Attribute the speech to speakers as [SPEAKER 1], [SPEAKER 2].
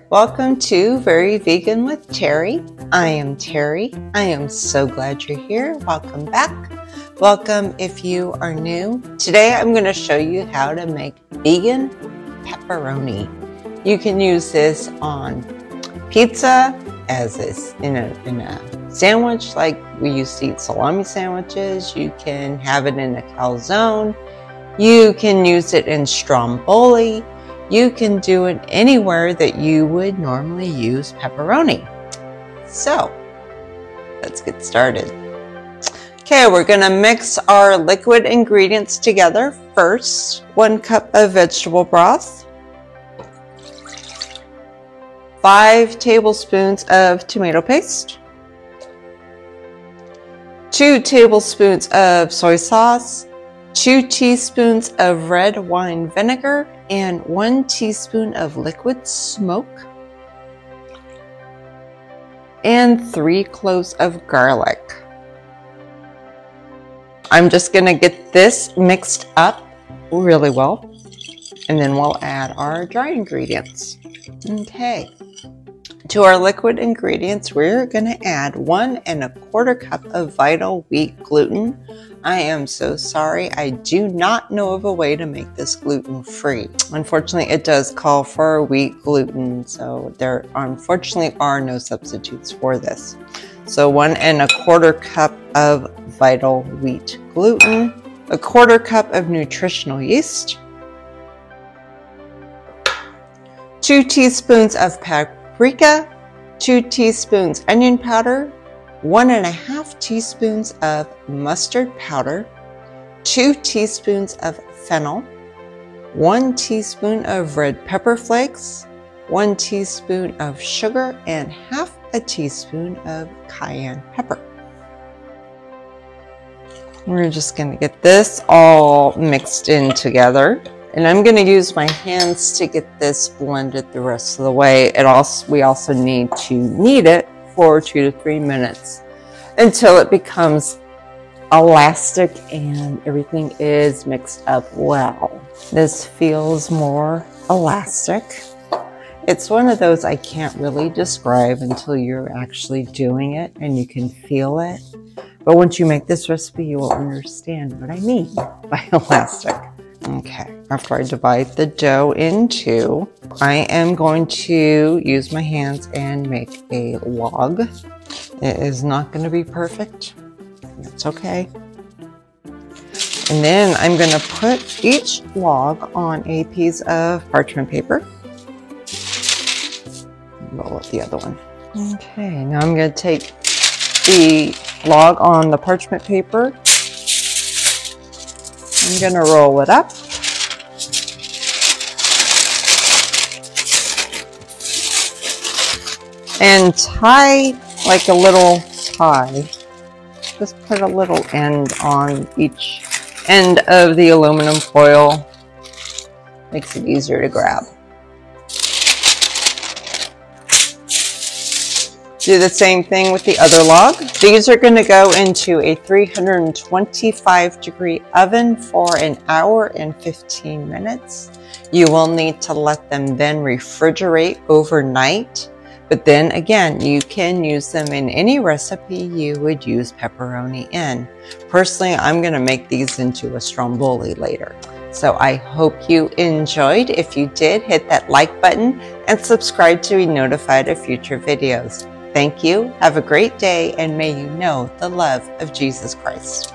[SPEAKER 1] Welcome to Very Vegan with Terry. I am Terry. I am so glad you're here. Welcome back. Welcome if you are new. Today I'm going to show you how to make vegan pepperoni. You can use this on pizza, as is in a sandwich, like we used to eat salami sandwiches. You can have it in a calzone. You can use it in stromboli. You can do it anywhere that you would normally use pepperoni. So, let's get started. Okay, we're going to mix our liquid ingredients together. First, 1 cup of vegetable broth, 5 tablespoons of tomato paste, 2 tablespoons of soy sauce, 2 teaspoons of red wine vinegar, and 1 teaspoon of liquid smoke, and 3 cloves of garlic. I'm just going to get this mixed up really well, and then we'll add our dry ingredients. Okay, to our liquid ingredients, we're going to add 1 1/4 cup of vital wheat gluten. I am so sorry, I do not know of a way to make this gluten-free. Unfortunately, it does call for wheat gluten, so there unfortunately are no substitutes for this. So 1 1/4 cup of vital wheat gluten, 1/4 cup of nutritional yeast, 2 teaspoons of paprika, 2 teaspoons onion powder, 1 1/2 teaspoons of mustard powder, 2 teaspoons of fennel, 1 teaspoon of red pepper flakes, 1 teaspoon of sugar, and 1/2 teaspoon of cayenne pepper. We're just going to get this all mixed in together. And I'm going to use my hands to get this blended the rest of the way. We also need to knead it for 2 to 3 minutes until it becomes elastic and everything is mixed up well. This feels more elastic. It's one of those I can't really describe until you're actually doing it and you can feel it. But once you make this recipe, you will understand what I mean by elastic. Okay, after I divide the dough in 2, I am going to use my hands and make a log. It is not going to be perfect. That's okay. And then I'm going to put each log on a piece of parchment paper. Roll up the other one. Okay, now I'm going to take the log on the parchment paper. I'm going to roll it up. And tie like a little tie. Just put a little end on each end of the aluminum foil. Makes it easier to grab. Do the same thing with the other log. These are going to go into a 325-degree oven for 1 hour and 15 minutes. You will need to let them then refrigerate overnight. But then again, you can use them in any recipe you would use pepperoni in. Personally, I'm going to make these into a stromboli later. So I hope you enjoyed. If you did, hit that like button and subscribe to be notified of future videos. Thank you. Have a great day, and may you know the love of Jesus Christ.